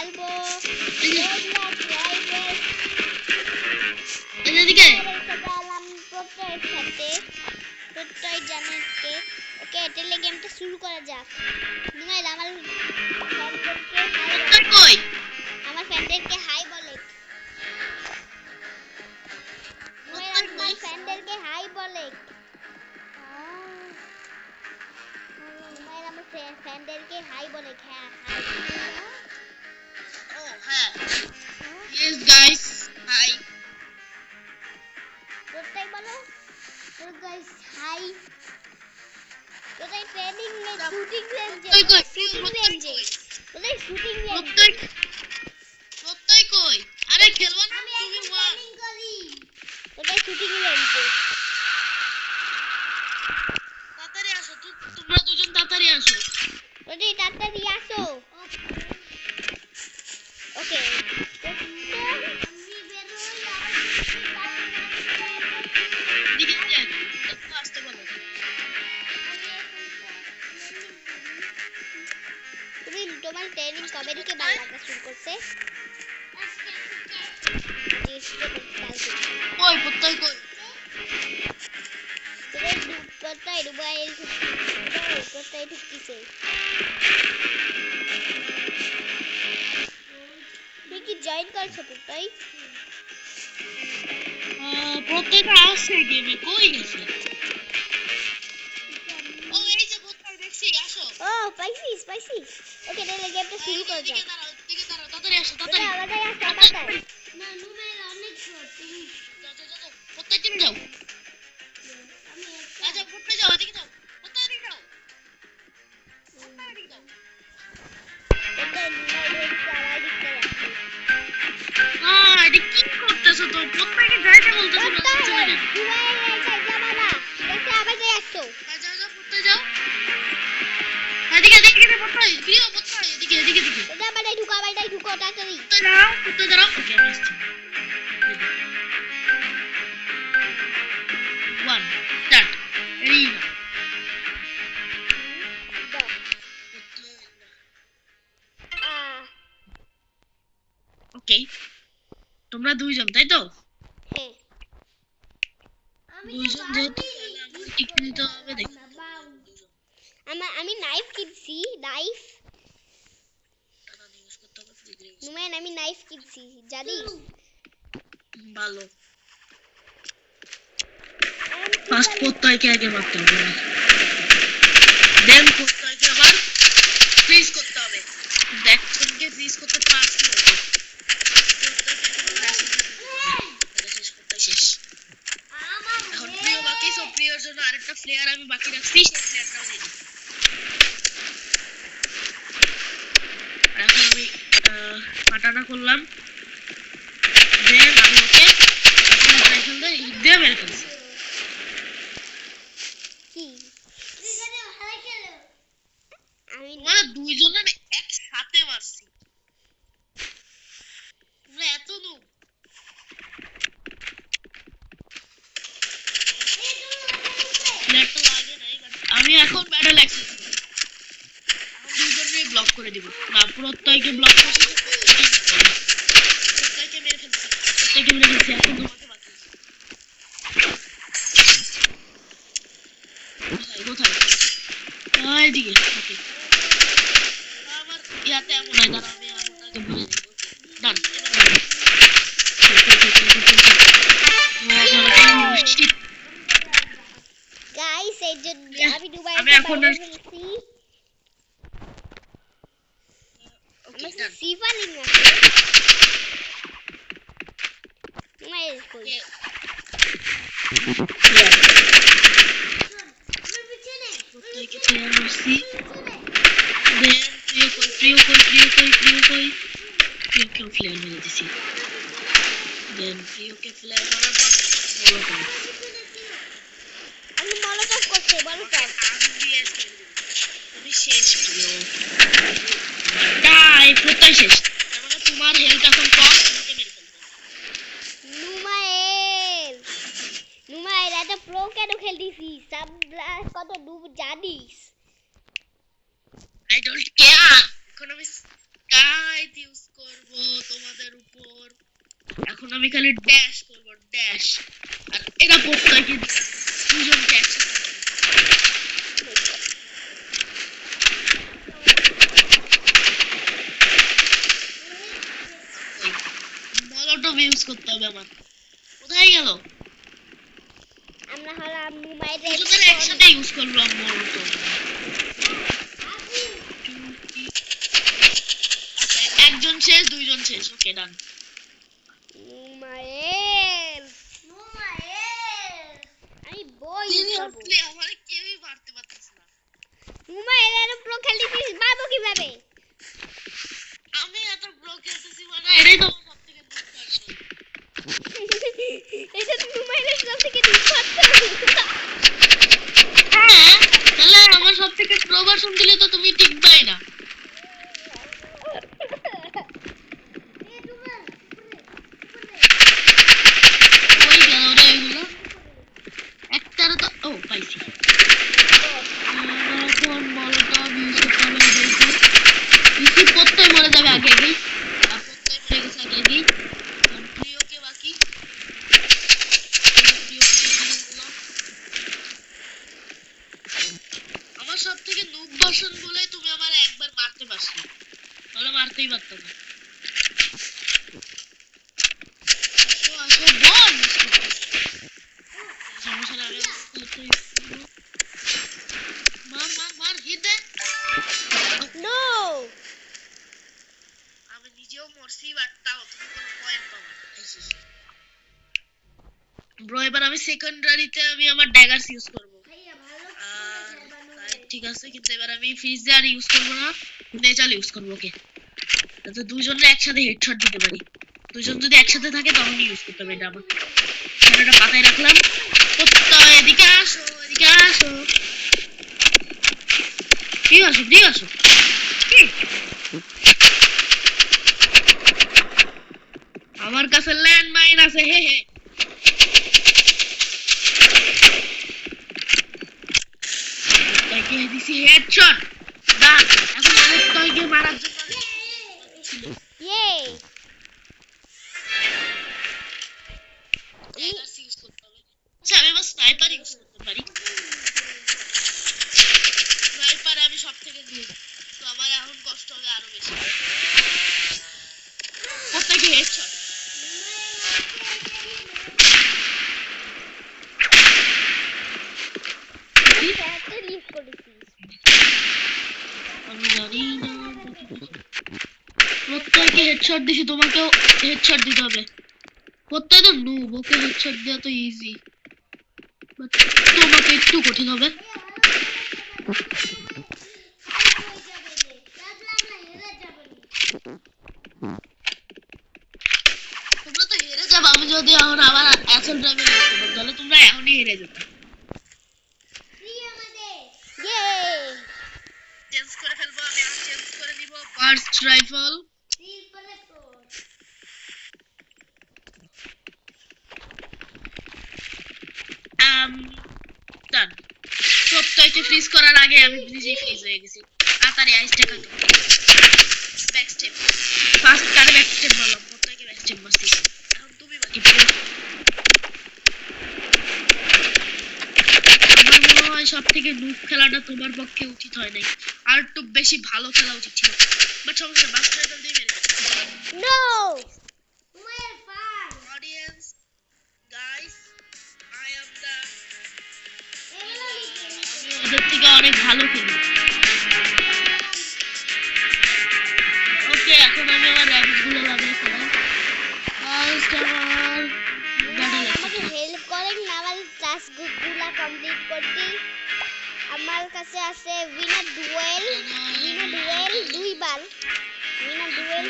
খেলবো Roblox rider এদিকে গেলাম প্রত্যয় সাথে প্রত্যয় জানাতে। ওকে তাহলে গেমটা শুরু করা যাক। নুমাইল আমার প্রত্যয় কই ফ্যানদেরকে হাই বলে। নুমাইল আমার ফ্যানদেরকে হাই বলে। নুমাইল আমার ফ্যানদেরকে হাই বলে। হ্যাঁ হাই। ও হ্যাঁ ইয়েস গাইস হাই প্রত্যয় বলো তো গাইস হাই। তোদের ট্রেনিং এ শুটিং রেঞ্জে তোদের শুটিং রেঞ্জে প্রত্যয় কই আরে খেলবা না আমি ট্রেনিং করি তোদের শুটিং রেঞ্জে। তাড়াতাড়ি আসো তোমরা দুজন তাড়াতাড়ি আসো তোদের তাড়াতাড়ি আসো। ওকে দিকে দেখ একটু আসতে বলো তুমি তোমার ট্রেনিং কবে থেকে ভালো লাগা শুরু করছে? কই প্রত্যয় কই তোদের প্রত্যয় মোবাইল প্রত্যয় ঢুকতেছে। তুই কি জয়েন করছো প্রত্যয়? প্রত্যয়টা আসছে গেমে কই গেছে ও এই যে প্রত্যয় দেখছি আসো ও পাইছি। ওকে তাহলে গেমটা শুরু করা যাক। দিকে দাঁড়াও তাড়াতাড়ি আসো তাড়াতাড়ি আমাদের আমাদের না নুমাইল অনেক ছোট। যাও প্রত্যয় তুমি যাও আচ্ছা প্রত্যয় যাও এদিকে যাও প্রত্যয় এদিকে যাও প্রত্যয় এদিকে যাও এটা নুমাইলের চালাই দিতে আছে। এটা কি করতেছো তো প্রত্যয়কে যাইতে বলতেছো না চলে যাও নুমাইল এই সাইডে বাবা দেখতে আবার যাই আসছো। যাও প্রত্যয় যাও এদিকে প্রত্যয় প্রিয় প্রত্যয় এদিকে ওটা বাড়াই ঢুকো তাড়াতাড়ি প্রত্যয় দাঁড়াও ওকে আমি আসছি 1 স্টার্ট রেডি ওকে তোমরা দুইজন তাই তো হ্যাঁ দুইজন যেহেতু আমাকে টিক নিতে হবে দেখো আমি নাইফ কিনছি নাইফ নুমাইল আমি নাইফ কিনছি জানিস ভালো ফার্স্ট প্রত্যয়কে আগে মারতে হবে দেন প্রত্যয়কে আবার ফ্রিজ করতে হবে দেখকে ফ্রিজ করতে পারছি শেষ এখন প্রিয় বাকি সব প্রিয়র জন্য আরেকটা ফ্লেয়ার আমি বাকি রাখছি সেই ফ্লেয়ারটাও দিয়ে দিই এখন আমি পাটাটা করলাম দেন আমি ওকে রাইফেল দিয়ে হিট দিয়ে মেরে ফেলছি কি আমি মানে দুইজনে একসাথে মারছি তোমরা এত নুব আমি এখন ব্যাটল অ্যাক্সেস এখন দুইজনকে ব্লক করে দিব না প্রত্যয়কে ব্লক করছি প্রত্যয়কে মেরে ফেলছি এখন তোমাকে বাকি কোথায় এইদিকে ওকে আমার ইয়াতে এমন হয় দাঁড়া আমি আপনাকে বলে দিই ডান গাইস এই যে আমি দুবাই আমি এখন ফেলছি আমার সিফালিং আছে নুমাইল কই প্রত্যয়কে ফেলে মারছি দেন প্রিয় কই প্রিয়কেও ফ্লেয়ার মেরে দিছি দেন প্রিয়কে ফ্লেয়ার মারার পর মলটভ আমি মলটভ করতে মলটভ তুমি শেষ প্রিয় তাই প্রত্যয় শেষ তার মানে তোমার হেলথ এখন কম তোমাকে মেরে ফেলবো নুমাইল এত প্রো কেন খেলতিছি সাব কত ডুব জানিস আই ডোন্ট কেয়ার এখন আমি স্কাইপ ইউজ করব তোমাদের উপর। এখন আমি খালি ড্যাশ করব, ড্যাশ। আর এরা প্রত্যেকে দুজনকে একসাথে মলটভ ইউজ করতে হবে আমার। কোথায় গেল? আমরা হলাম মোবাইলের দুজনের একসাথে ইউজ করলাম মলটভ। আচ্ছা, একজন শেষ, দুইজন শেষ। ওকে, ডান। মোবাইল আমি বই করব আমার কেউই মারতে পারতেছে না। মোবাইলের উপর খেলতেছিস বাবু কিভাবে? আমি এত ব্রো খেলতেছি মানে এটাই তো আমার সবথেকে দুঃখ আসলে। এটা তো মোবাইলের সব থেকে দুঃখত। হ্যাঁ, তাহলে আমার সবথেকে প্রো ভার্সন দিলে তো তুমি টিকবাই না। ওই গেল রে এগুলো। একটারে তো ও পাইছি। এখন মলটভ ইউজ করতে হবে দেখো। ইসি প্রত্যেক মরে যাবে আগে আগেই। আর প্রত্যেক মরে গেছে আগে আগেই। প্রিয়কে বাকি। আমার সব থেকে নুব ভার্সন বলে তুমি আমার একবার মারতে পারছো, তাহলে মারতেই পারতো না। আসো আসো বল। সমস্যা না, আমি মার মার মার হিট দে। নো আমি নিজেও মরছি, বাট তাও তুমি কোনো পয়েন্ট পাবো না। ব্রো এবার আমি সেকেন্ডারিতে আমি আমার ড্যাগার্স ইউজ করব। ঠিক আছে, কিন্তু এবার আমি ফ্রিজার ইউজ করব না, নেজাল ইউজ করব। ওকে, যাতে দুজনে একসাথে হেডশট দিতে পারি। দুজন যদি একসাথে থাকে তখন ইউজ করতে হবে এটা আমার। এটা পাতায় রাখলাম। প্রত্যয় এদিকে আসো, এদিকে আসো। ঠিক আছে, ঠিক আছে। আমার কাছে ল্যান্ড মাইন আছে, হে হে। তাকে দিছি হেডশট। ডান। এখন প্রত্যয়কে মারার জন্য ইয়ে ড্যাগার্স ইউজ করতে হবে। আচ্ছা, আমি আবার স্নাইপার ইউজ করতে পারি। স্নাইপার আমি সবথেকে নুব, তো আমার এখন কষ্ট হবে আরো বেশি। প্রত্যেকে হেডশট। ক্যারেক্টার ইউজ করেছিস আমি জানি না। প্রত্যেকে হেডশট দিছি, তোমাকেও হেডশট দিতে হবে। প্রত্যেক তো নুব, ওকে হেডশট দেওয়া তো ইজি, বাট তোমাকে একটু কঠিন হবে। তোমরা তো হেরে যাবে। আমি যদি এখন আবার অ্যাসল ড্রাইভার ইউজ করতাম তাহলে তোমরা এখনই হেরে যেতে। ইয়ে চেঞ্জ করে ফেলবো। আমি এখন চেঞ্জ করে নিব বার্স্ট রাইফেল। ডান। প্রত্যয়কে ফ্রিজ করার আগে আমি নিজেই ফ্রিজ হয়ে গেছি। তাড়াতাড়ি আইসটা কাটো। Back step. ফার্স্ট কারে ব্যাক স্টেপ মারলাম, প্রত্যয়কে ব্যাক স্টেপ মারছি। এখন তুমি বাকি। আমার মনে হয় সব থেকে নুব খেলাটা তোমার পক্ষে উচিত হয় নাই, আর একটু বেশি ভালো খেলা উচিত ছিল। বাট সমস্যা, বার্স্ট রাইফেল দিয়ে মেরে no audience guys, I am the আমি ওদের থেকে অনেক ভালো খেলি। ওকে, এখন আমি আমার র্যাবিট গুলো লাগিয়ে ফেলাই। ফার্স্ট আমার ব্যাটল আমাকে হেল্প করেন না আমার টাস্ক গুলা কমপ্লিট করতে। আমার কাছে আছে উইনার ডুয়েল দুইবার উইনার ডুয়েল